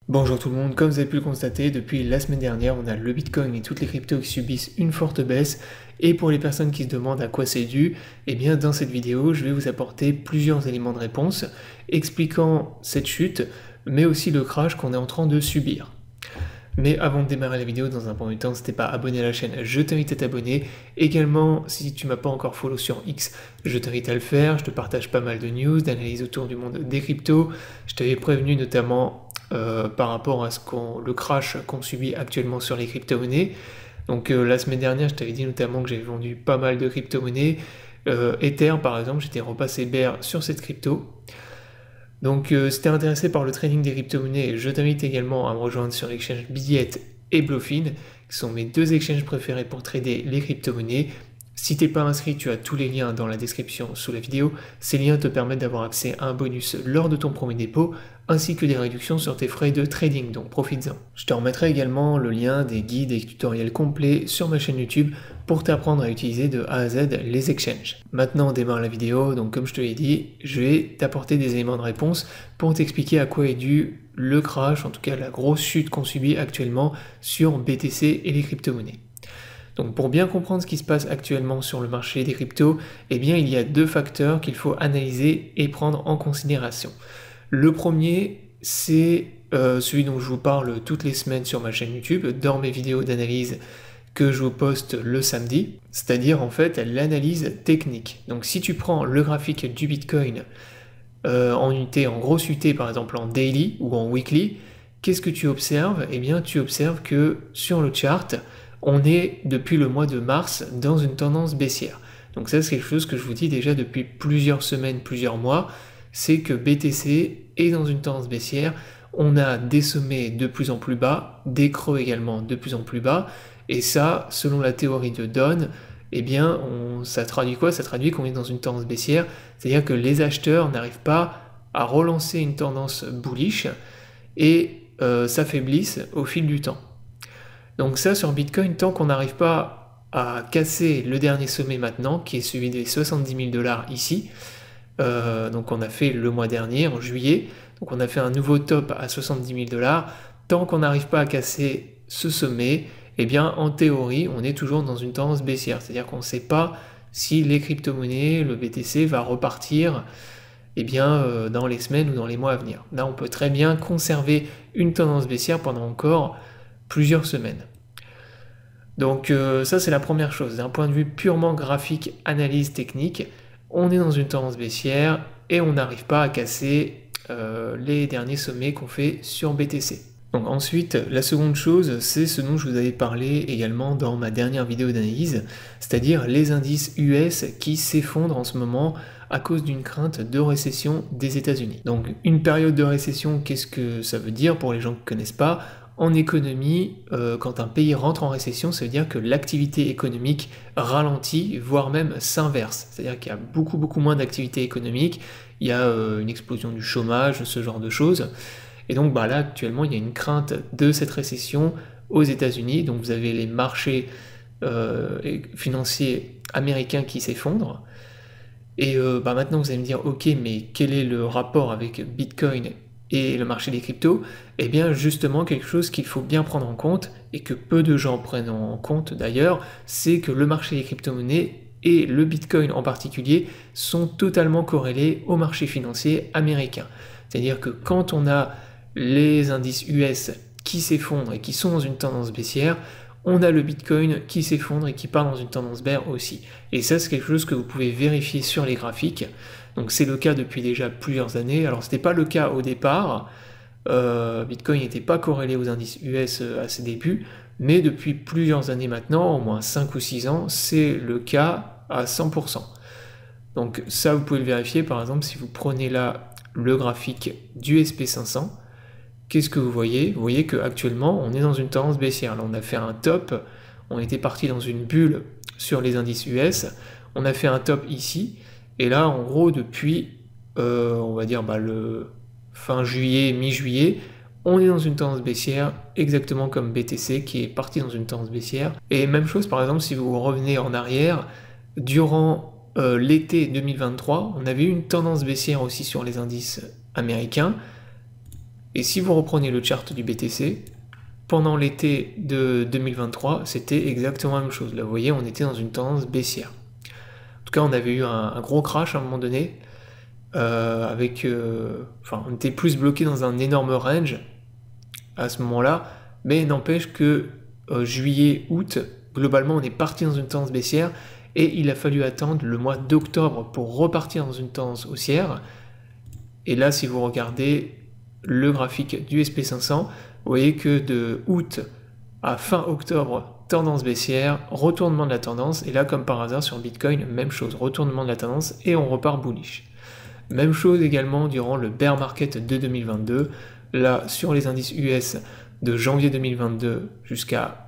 Bonjour tout le monde, comme vous avez pu le constater, depuis la semaine dernière, on a le Bitcoin et toutes les cryptos qui subissent une forte baisse. Et pour les personnes qui se demandent à quoi c'est dû, eh bien dans cette vidéo, je vais vous apporter plusieurs éléments de réponse expliquant cette chute, mais aussi le crash qu'on est en train de subir. Mais avant de démarrer la vidéo, dans un premier temps, si t'es pas abonné à la chaîne, je t'invite à t'abonner. Également, si tu m'as pas encore follow sur X, je t'invite à le faire. Je te partage pas mal de news, d'analyses autour du monde des cryptos. Je t'avais prévenu notamment par rapport à le crash qu'on subit actuellement sur les crypto-monnaies. Donc la semaine dernière, je t'avais dit notamment que j'avais vendu pas mal de crypto-monnaies. Ether, par exemple, j'étais repassé bear sur cette crypto. Donc si tu es intéressé par le trading des crypto-monnaies, je t'invite également à me rejoindre sur l'exchange Bidiet et Bluefin, qui sont mes deux exchanges préférés pour trader les crypto-monnaies. Si t'es pas inscrit, tu as tous les liens dans la description sous la vidéo. Ces liens te permettent d'avoir accès à un bonus lors de ton premier dépôt, ainsi que des réductions sur tes frais de trading, donc profites-en. Je te remettrai également le lien des guides et tutoriels complets sur ma chaîne YouTube pour t'apprendre à utiliser de A à Z les exchanges. Maintenant on démarre la vidéo, donc comme je te l'ai dit, je vais t'apporter des éléments de réponse pour t'expliquer à quoi est dû le crash, en tout cas la grosse chute qu'on subit actuellement sur BTC et les crypto-monnaies. Donc pour bien comprendre ce qui se passe actuellement sur le marché des cryptos, eh bien il y a deux facteurs qu'il faut analyser et prendre en considération. Le premier, c'est celui dont je vous parle toutes les semaines sur ma chaîne YouTube, dans mes vidéos d'analyse que je vous poste le samedi, c'est-à-dire en fait l'analyse technique. Donc si tu prends le graphique du Bitcoin en unité, en grosse UT par exemple en daily ou en weekly, qu'est-ce que tu observes? Eh bien tu observes que sur le chart, on est depuis le mois de mars dans une tendance baissière. Donc ça c'est quelque chose que je vous dis déjà depuis plusieurs semaines, plusieurs mois, c'est que BTC est dans une tendance baissière. On a des sommets de plus en plus bas, des creux également de plus en plus bas, et ça, selon la théorie de Don, eh bien, ça traduit quoi? Ça traduit qu'on est dans une tendance baissière, c'est-à-dire que les acheteurs n'arrivent pas à relancer une tendance bullish et s'affaiblissent au fil du temps. Donc ça, sur Bitcoin, tant qu'on n'arrive pas à casser le dernier sommet maintenant, qui est celui des 70 000 $ ici, donc on a fait le mois dernier, en juillet, donc on a fait un nouveau top à 70 000 $, tant qu'on n'arrive pas à casser ce sommet, eh bien en théorie, on est toujours dans une tendance baissière, c'est-à-dire qu'on ne sait pas si les crypto-monnaies, le BTC va repartir eh bien, dans les semaines ou dans les mois à venir. Là, on peut très bien conserver une tendance baissière pendant encore plusieurs semaines. Donc ça c'est la première chose, d'un point de vue purement graphique, analyse technique, on est dans une tendance baissière et on n'arrive pas à casser les derniers sommets qu'on fait sur BTC. Donc ensuite, la seconde chose, c'est ce dont je vous avais parlé également dans ma dernière vidéo d'analyse, c'est-à-dire les indices US qui s'effondrent en ce moment à cause d'une crainte de récession des États-Unis. Donc une période de récession, qu'est-ce que ça veut dire pour les gens qui ne connaissent pas? En économie, quand un pays rentre en récession, ça veut dire que l'activité économique ralentit, voire même s'inverse. C'est-à-dire qu'il y a beaucoup moins d'activité économique, il y a une explosion du chômage, ce genre de choses. Et donc bah là, actuellement, il y a une crainte de cette récession aux États-Unis. Donc vous avez les marchés financiers américains qui s'effondrent. Et bah maintenant, vous allez me dire, ok, mais quel est le rapport avec Bitcoin et le marché des cryptos? Eh bien justement quelque chose qu'il faut bien prendre en compte et que peu de gens prennent en compte d'ailleurs, c'est que le marché des crypto-monnaies et le Bitcoin en particulier sont totalement corrélés au marché financier américain. C'est-à-dire que quand on a les indices US qui s'effondrent et qui sont dans une tendance baissière, on a le Bitcoin qui s'effondre et qui part dans une tendance bear aussi. Et ça c'est quelque chose que vous pouvez vérifier sur les graphiques. Donc c'est le cas depuis déjà plusieurs années. Alors c'était pas le cas au départ, Bitcoin n'était pas corrélé aux indices US à ses débuts, mais depuis plusieurs années maintenant, au moins 5 ou 6 ans, c'est le cas à 100%. Donc ça vous pouvez le vérifier par exemple si vous prenez là le graphique du SP500, qu'est-ce que vous voyez? Vous voyez qu'actuellement on est dans une tendance baissière. Là on a fait un top, on était parti dans une bulle sur les indices US, on a fait un top ici, et là en gros depuis on va dire le fin juillet, mi-juillet, on est dans une tendance baissière, exactement comme BTC qui est parti dans une tendance baissière. Et même chose par exemple si vous revenez en arrière, durant l'été 2023, on avait eu une tendance baissière aussi sur les indices américains, Et si vous reprenez le chart du BTC, pendant l'été de 2023, c'était exactement la même chose. Là, vous voyez, on était dans une tendance baissière. En tout cas, on avait eu un gros crash à un moment donné, on était plus bloqué dans un énorme range à ce moment-là, mais n'empêche que juillet, août, globalement, on est parti dans une tendance baissière, et il a fallu attendre le mois d'octobre pour repartir dans une tendance haussière. Et là, si vous regardez le graphique du SP500, vous voyez que de août à fin octobre, tendance baissière, retournement de la tendance, et là, comme par hasard, sur Bitcoin, même chose, retournement de la tendance, et on repart bullish. Même chose également durant le bear market de 2022, là, sur les indices US de janvier 2022 jusqu'à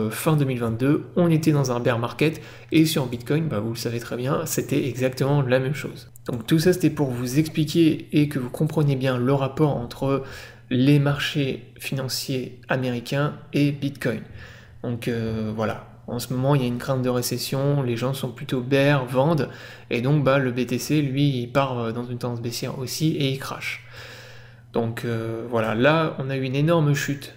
fin 2022, on était dans un bear market, et sur Bitcoin, vous le savez très bien, c'était exactement la même chose. Donc tout ça, c'était pour vous expliquer et que vous compreniez bien le rapport entre les marchés financiers américains et Bitcoin. Donc voilà, en ce moment, il y a une crainte de récession, les gens sont plutôt bear, vendent, et donc le BTC, lui, il part dans une tendance baissière aussi, et il crash. Donc voilà, là, on a eu une énorme chute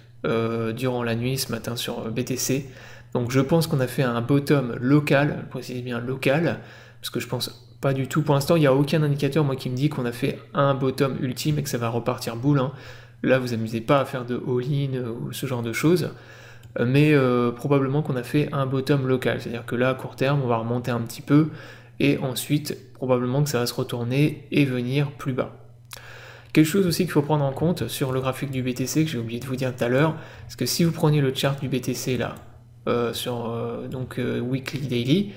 durant la nuit ce matin sur BTC. Donc je pense qu'on a fait un bottom local, je précise bien local, parce que je pense pas du tout, pour l'instant il n'y a aucun indicateur moi qui me dit qu'on a fait un bottom ultime et que ça va repartir boule, hein. Là vous amusez pas à faire de all-in ou ce genre de choses, mais probablement qu'on a fait un bottom local, c'est-à-dire que là à court terme on va remonter un petit peu, et ensuite probablement que ça va se retourner et venir plus bas. Quelque chose aussi qu'il faut prendre en compte sur le graphique du BTC, que j'ai oublié de vous dire tout à l'heure, c'est que si vous prenez le chart du BTC là, weekly, daily,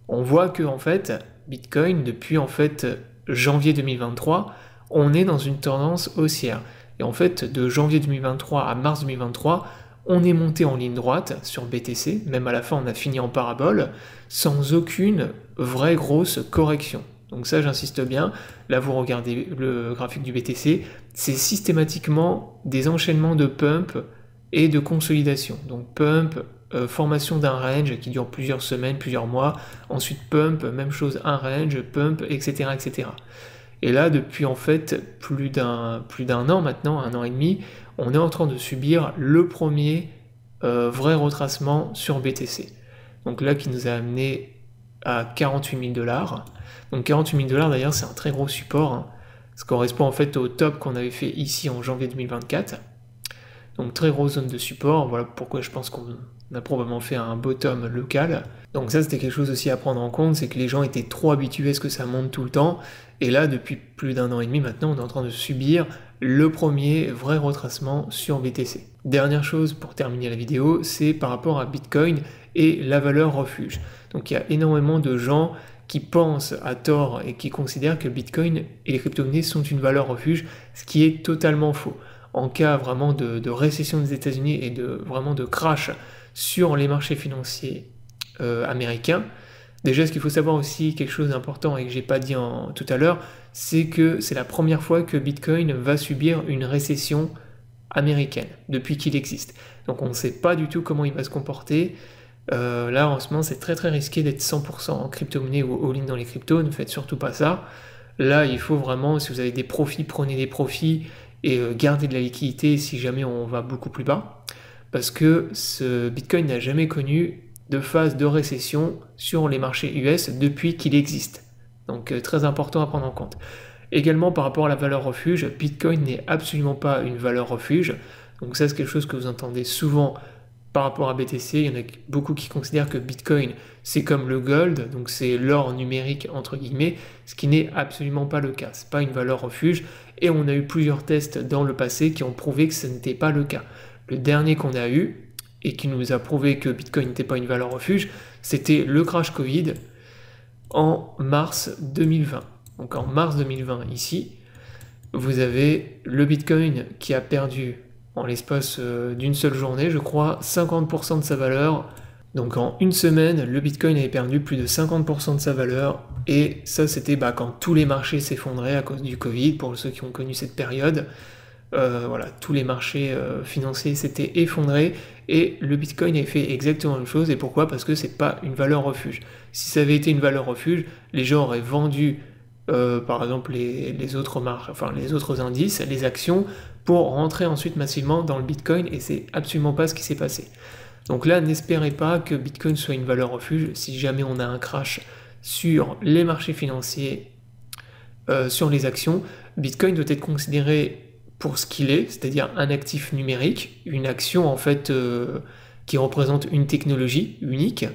on voit que en fait, Bitcoin, depuis en fait janvier 2023, on est dans une tendance haussière. Et en fait, de janvier 2023 à mars 2023, on est monté en ligne droite sur BTC, même à la fin on a fini en parabole, sans aucune vraie grosse correction. Donc ça, j'insiste bien, là vous regardez le graphique du BTC, c'est systématiquement des enchaînements de pump et de consolidation. Donc pump, formation d'un range qui dure plusieurs semaines, plusieurs mois, ensuite pump, même chose, un range, pump, etc. etc. Et là, depuis en fait plus d'un an maintenant, un an et demi, on est en train de subir le premier vrai retracement sur BTC. Donc là, qui nous a amené à 48 000 $. Donc 48 000 $ d'ailleurs, c'est un très gros support, hein. Ça correspond en fait au top qu'on avait fait ici en janvier 2024. Donc très grosse zone de support, voilà pourquoi je pense qu'on a probablement fait un bottom local. Donc ça c'était quelque chose aussi à prendre en compte, c'est que les gens étaient trop habitués à ce que ça monte tout le temps, et là depuis plus d'un an et demi maintenant on est en train de subir le premier vrai retracement sur BTC. Dernière chose pour terminer la vidéo, c'est par rapport à Bitcoin et la valeur refuge. Donc il y a énormément de gens qui pensent à tort et qui considèrent que Bitcoin et les crypto-monnaies sont une valeur refuge, ce qui est totalement faux. En cas vraiment de récession des États-Unis et vraiment de crash sur les marchés financiers américains, déjà ce qu'il faut savoir aussi, quelque chose d'important et que j'ai pas dit tout à l'heure, c'est que c'est la première fois que Bitcoin va subir une récession américaine depuis qu'il existe. Donc on ne sait pas du tout comment il va se comporter. Là en ce moment c'est très très risqué d'être 100% en crypto-monnaie ou all-in dans les cryptos, ne faites surtout pas ça. Là il faut vraiment, si vous avez des profits, prenez des profits et gardez de la liquidité si jamais on va beaucoup plus bas, parce que ce Bitcoin n'a jamais connu de phase de récession sur les marchés US depuis qu'il existe. Donc très important à prendre en compte. Également par rapport à la valeur refuge, Bitcoin n'est absolument pas une valeur refuge, donc ça c'est quelque chose que vous entendez souvent par rapport à BTC. Il y en a beaucoup qui considèrent que Bitcoin c'est comme le gold, donc c'est l'or numérique entre guillemets, ce qui n'est absolument pas le cas. C'est pas une valeur refuge, et on a eu plusieurs tests dans le passé qui ont prouvé que ce n'était pas le cas. Le dernier qu'on a eu et qui nous a prouvé que Bitcoin n'était pas une valeur refuge, c'était le crash Covid en mars 2020. Donc en mars 2020 ici, vous avez le Bitcoin qui a perdu en l'espace d'une seule journée, je crois, 50% de sa valeur. Donc en une semaine, le Bitcoin avait perdu plus de 50% de sa valeur, et ça c'était quand tous les marchés s'effondraient à cause du Covid, pour ceux qui ont connu cette période. Voilà, tous les marchés financiers s'étaient effondrés, et le Bitcoin avait fait exactement la même chose. Et pourquoi? Parce que c'est pas une valeur refuge. Si ça avait été une valeur refuge, les gens auraient vendu par exemple les autres les autres indices, les actions, pour rentrer ensuite massivement dans le Bitcoin, et c'est absolument pas ce qui s'est passé. Donc là, n'espérez pas que Bitcoin soit une valeur refuge si jamais on a un crash sur les marchés financiers, sur les actions. Bitcoin doit être considéré pour ce qu'il est, c'est-à-dire un actif numérique, une action en fait qui représente une technologie unique,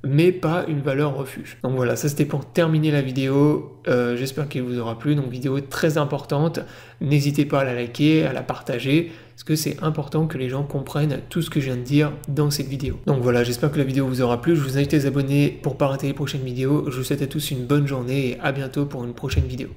mais pas une valeur refuge. Donc voilà, ça c'était pour terminer la vidéo, j'espère qu'elle vous aura plu, donc vidéo très importante, n'hésitez pas à la liker, à la partager, parce que c'est important que les gens comprennent tout ce que je viens de dire dans cette vidéo. Donc voilà, j'espère que la vidéo vous aura plu, je vous invite à vous abonner pour ne pas rater les prochaines vidéos, je vous souhaite à tous une bonne journée et à bientôt pour une prochaine vidéo.